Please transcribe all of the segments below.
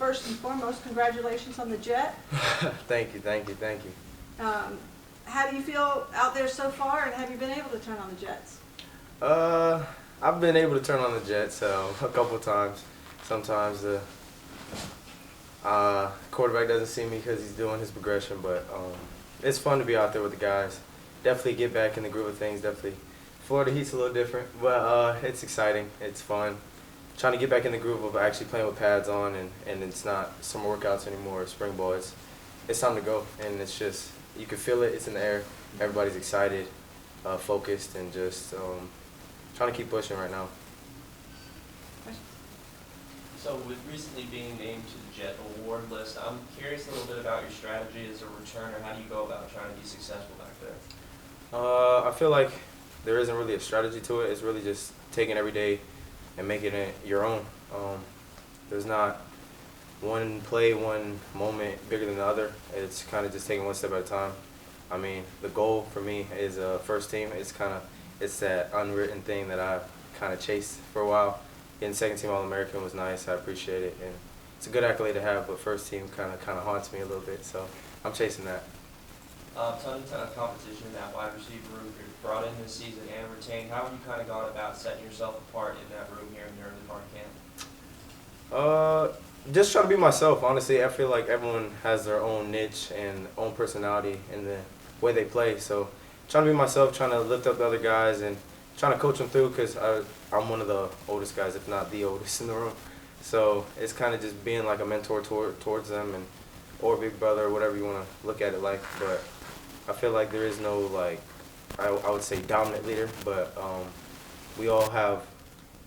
first and foremost, congratulations on the jet. Thank you, thank you, thank you. How do you feel out there so far, and have you been able to turn on the jets? I've been able to turn on the jet, so a couple times. Sometimes the quarterback doesn't see me because he's doing his progression, but it's fun to be out there with the guys. Definitely get back in the groove of things. Definitely, Florida Heat's a little different, but it's exciting. It's fun. Trying to get back in the groove of actually playing with pads on, and it's not summer workouts anymore or spring ball. It's time to go, and it's just you can feel it. It's in the air. Everybody's excited, focused, and just trying to keep pushing right now. So with recently being named to the Jet Award list, I'm curious a little bit about your strategy as a returner. How do you go about trying to be successful back there? I feel like there isn't really a strategy to it. It's really just taking every day and making it your own. There's not one play, one moment bigger than the other. It's kind of just taking one step at a time. I mean, the goal for me is first team. It's that unwritten thing that I've kind of chased for a while. Getting second team All-American was nice. I appreciate it, and it's a good accolade to have. But first team kind of haunts me a little bit, so I'm chasing that. Ton of competition in that wide receiver room. You're brought in this season and retained. How have you kind of gone about setting yourself apart in that room here in the early part of camp? Just trying to be myself. Honestly, I feel like everyone has their own niche and own personality in the way they play. So, trying to be myself, trying to lift up the other guys, and trying to coach them through because I'm one of the oldest guys, if not the oldest in the room. So it's kind of just being like a mentor towards them, and or big brother, or whatever you want to look at it like. But I feel like there is no like I would say dominant leader, but we all have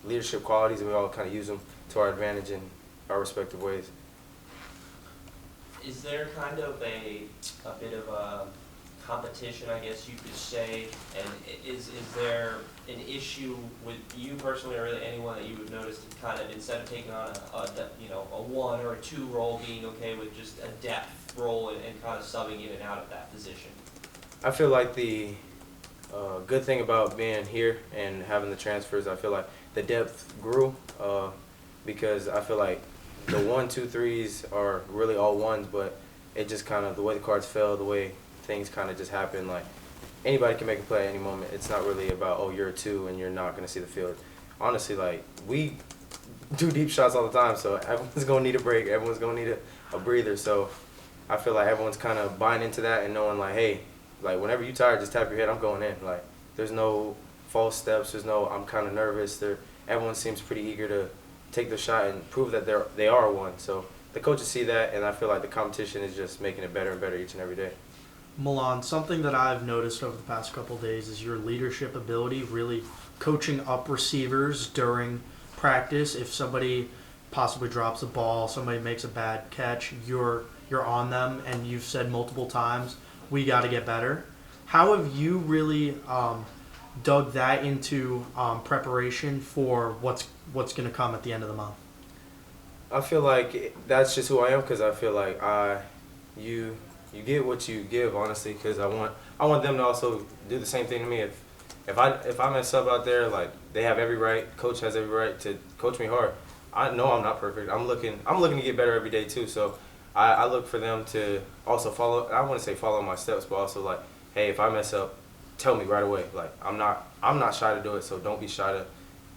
leadership qualities, and we all kind of use them to our advantage in our respective ways. Is there kind of a bit of a competition, I guess you could say, and is there an issue with you personally, or really anyone that you would notice to kind of, instead of taking on a one or a two role, being okay with just a depth role and kind of subbing in and out of that position? I feel like the good thing about being here and having the transfers, I feel like the depth grew because I feel like the 1, 2, 3s are really all ones, but it just kind of, the way the cards fell, the way things kind of just happen, like anybody can make a play at any moment. It's not really about, oh, you're a 2 and you're not going to see the field. Honestly, like, we do deep shots all the time, so everyone's going to need a break. Everyone's going to need a breather. So I feel like everyone's kind of buying into that and knowing, like, hey, like, whenever you're tired, just tap your head, I'm going in. Like, there's no false steps. There's no, I'm kind of nervous. Everyone seems pretty eager to take the shot and prove that they are one. So the coaches see that, and I feel like the competition is just making it better and better each and every day. Milan, something that I've noticed over the past couple of days is your leadership ability, really coaching up receivers during practice. If somebody possibly drops a ball, somebody makes a bad catch, you're on them, and you've said multiple times, we got to get better. How have you really dug that into preparation for what's going to come at the end of the month? I feel like that's just who I am, because I feel like you get what you give, honestly, because I want them to also do the same thing to me. If I mess up out there, like, they have every right, coach has every right to coach me hard. I know I'm not perfect. I'm looking to get better every day too. So I look for them to also follow. I wouldn't say follow my steps, but also like, hey, if I mess up, tell me right away. Like, I'm not shy to do it. So don't be shy to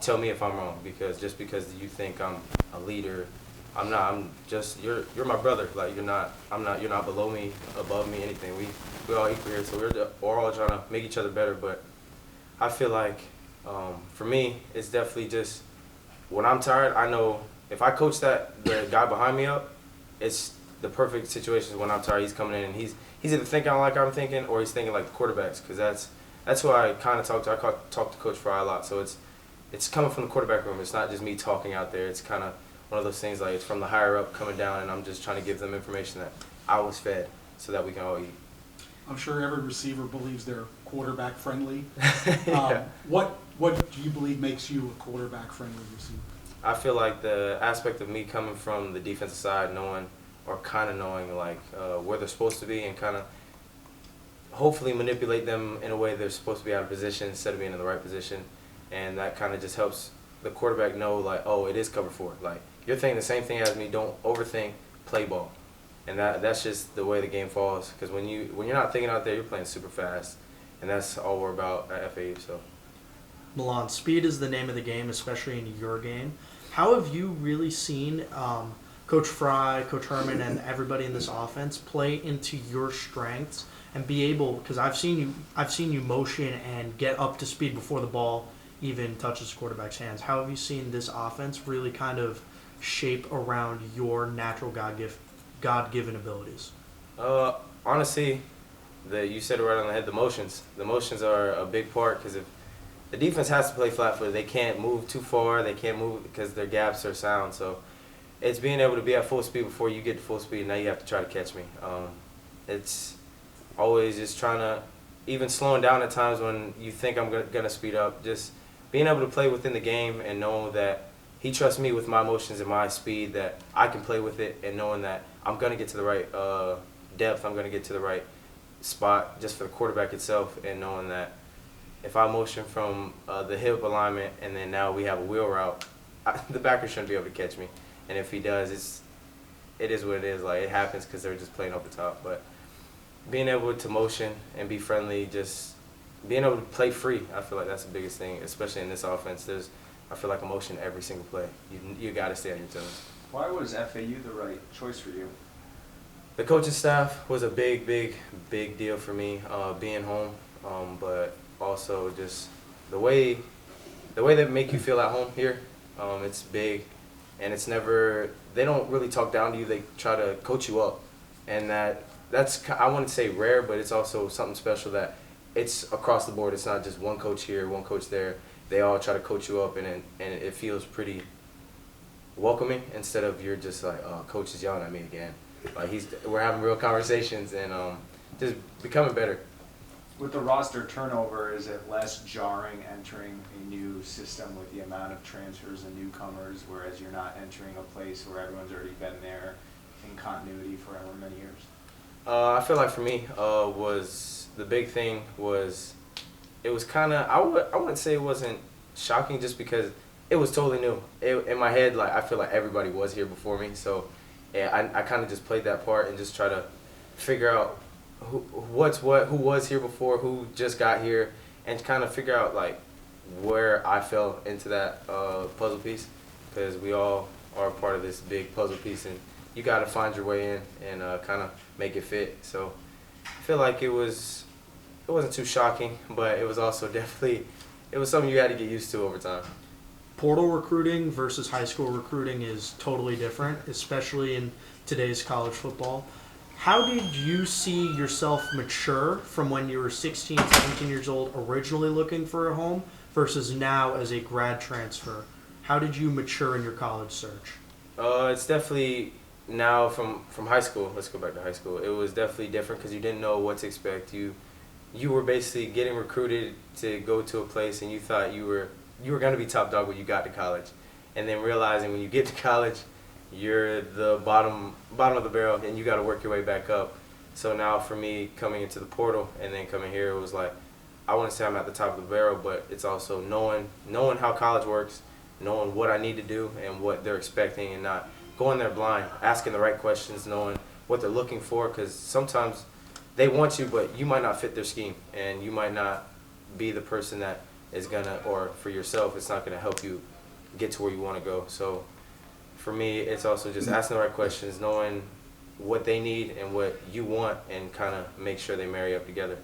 tell me if I'm wrong, because just because you think I'm a leader, I'm not. I'm just you're my brother. Like, you're not below me, above me, anything. We all equal here. So we're all trying to make each other better. But I feel like for me, it's definitely just when I'm tired, I know if I coach the guy behind me up, it's the perfect situation. When I'm tired, he's coming in and he's either thinking like I'm thinking, or he's thinking like the quarterbacks, because that's who I kind of talk to. I talk to Coach Fry a lot, so it's coming from the quarterback room. It's not just me talking out there. It's kind of one of those things, like, it's from the higher up coming down, and I'm just trying to give them information that I was fed so that we can all eat. I'm sure every receiver believes they're quarterback friendly. Yeah. What do you believe makes you a quarterback friendly receiver? I feel like the aspect of me coming from the defensive side, knowing like where they're supposed to be, and kind of hopefully manipulate them in a way they're supposed to be out of position instead of being in the right position, and that kind of just helps the quarterback know, like, oh, it is cover 4. Like, you're thinking the same thing as me. Don't overthink, play ball. And that's just the way the game falls. Because when you're not thinking out there, you're playing super fast. And that's all we're about at FAU. So, Milan, speed is the name of the game, especially in your game. How have you really seen Coach Fry, Coach Herman, and everybody in this offense play into your strengths and be able? Because I've seen you motion and get up to speed before the ball even touches the quarterback's hands. How have you seen this offense really kind of shape around your natural God-given abilities? Honestly, you said it right on the head. The motions are a big part because if the defense has to play flat-footed, they can't move too far. They can't move because their gaps are sound. So it's being able to be at full speed before you get to full speed. Now you have to try to catch me. It's always just trying to, even slowing down at times when you think I'm gonna speed up. Just being able to play within the game and knowing that he trusts me with my motions and my speed, that I can play with it, and knowing that I'm gonna get to the right depth. I'm gonna get to the right spot just for the quarterback itself, and knowing that if I motion from the hip alignment and then now we have a wheel route, the backer shouldn't be able to catch me. And if he does, it is what it is. Like, it happens because they're just playing off the top. But being able to motion and be friendly, just being able to play free, I feel like that's the biggest thing, especially in this offense. I feel like a motion every single play. You got to stay on your toes. Why was FAU the right choice for you? The coaching staff was a big deal for me, being home, but also just the way they make you feel at home here. It's big, and it's never, they don't really talk down to you. They try to coach you up, and that's, I wouldn't say rare, but it's also something special that it's across the board. It's not just one coach here, one coach there. They all try to coach you up, and it feels pretty welcoming instead of you're just like, oh, coach is yelling at me again. Like, we're having real conversations and just becoming better. With the roster turnover, is it less jarring entering a new system with the amount of transfers and newcomers, whereas you're not entering a place where everyone's already been there in continuity for however many years? I feel like for me, was the big thing was it was kind of, I wouldn't say it wasn't shocking just because it was totally new. In my head, like, I feel like everybody was here before me, so yeah, I kind of just played that part and just try to figure out who was here before, who just got here, and kind of figure out like where I fell into that puzzle piece, because we all are a part of this big puzzle piece, and you got to find your way in and kind of make it fit. So I feel like it wasn't too shocking, but it was also definitely, it was something you had to get used to over time. Portal recruiting versus high school recruiting is totally different, especially in today's college football. How did you see yourself mature from when you were 16, 17 years old, originally looking for a home, versus now as a grad transfer? How did you mature in your college search? It's definitely now from high school. Let's go back to high school. It was definitely different because you didn't know what to expect. You were basically getting recruited to go to a place, and you thought you were going to be top dog when you got to college, and then realizing when you get to college, you're the bottom of the barrel, and you got to work your way back up. So now for me, coming into the portal and then coming here, it was like, I wouldn't say I'm at the top of the barrel, but it's also knowing how college works, knowing what I need to do and what they're expecting, and not going there blind, asking the right questions, knowing what they're looking for, because sometimes they want you, but you might not fit their scheme, and you might not be the person that is gonna, or for yourself, it's not gonna help you get to where you want to go. So for me, it's also just asking the right questions, knowing what they need and what you want, and kind of make sure they marry up together.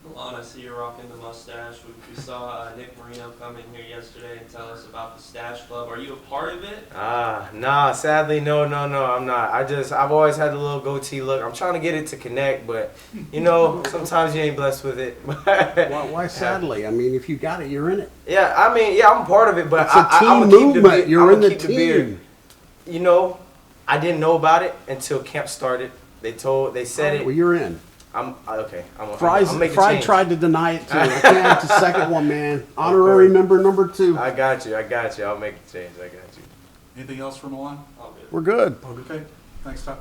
Milan, I see you're rocking the mustache. We saw Nick Marino come in here yesterday and tell us about the Stash Club. Are you a part of it? Nah, sadly, no, I'm not. I've always had the little goatee look. I'm trying to get it to connect, but, sometimes you ain't blessed with it. Why sadly? I mean, if you got it, you're in it. Yeah, I'm a part of it, but It's a team I'm gonna movement. keep You're in the keep the beard. team. I didn't know about it until camp started. They said it. Well, you're in. I'm okay. Fry tried to deny it too. I can't. It's the second one, man. Honorary member number 2. I got you. I'll make the change. I got you. Anything else for Milan? All good. We're good. Okay, thanks, Todd.